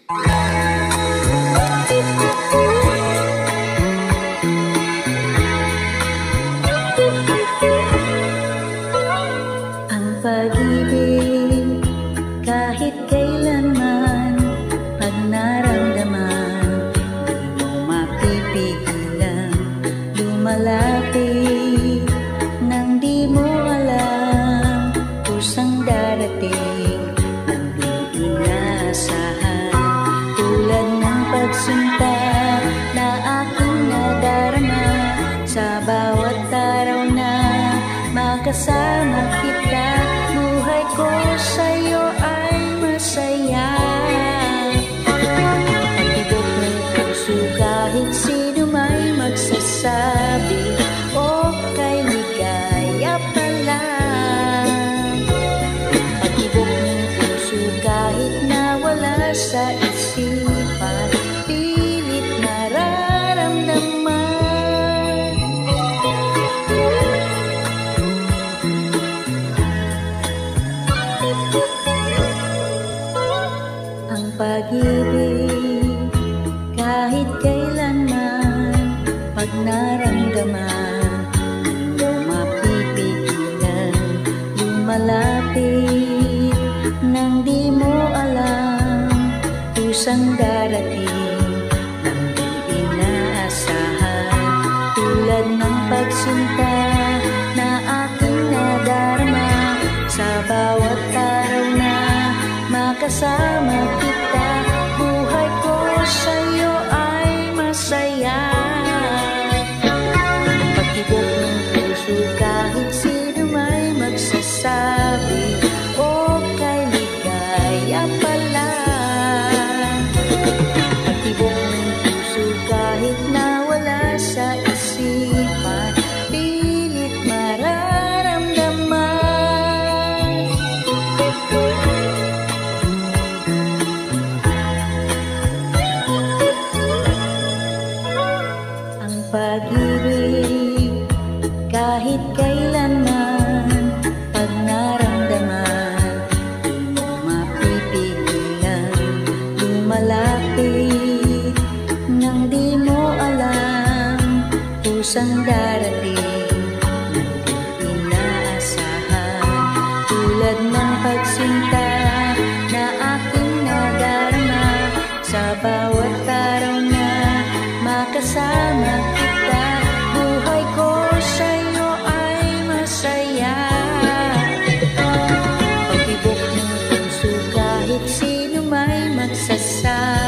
Ang pag-ibig kahit kailanman, pag naramdaman, di mo mapipigilan lumalapit nang di mo alam kusang darating nang di inaasahan. Tulad ng pagsinta na aking nadarama sa bawat araw na makasama kita, buhay ko sa'yo ay masaya. Pag-ibig ng puso kahit sino may magsasabi, o kay ligaya pala. Pag-ibig ng puso kahit nawala sa isipan, pilit nararamdaman. Ang pag-ibig kahit kailanman, pag naramdaman, di mo mapipigilan lumalapit nang di mo alam kusang darating nang di inaasahan. Tulad ng pagsinta na aking nadarama sa bawat araw na makasama kita, buhay ko sa'yo ay masaya. Pag-ibig ng puso kahit sino may magsasabi, o kay ligaya pala. Pag-ibig ng puso kahit nawala sa isipan, pilit mararamdaman. Ang pag-ibig kahit kailanman, pag naramdaman, di mo mapipigilan lumalapit nang di mo alam kusang darating nang di inaasahan. Tulad ng pagsinta na aking nadarama sa bawat araw na makasama kita, buhay ko sa'yo ay masaya. Pag-ibig ng puso kahit sino may magsasabi,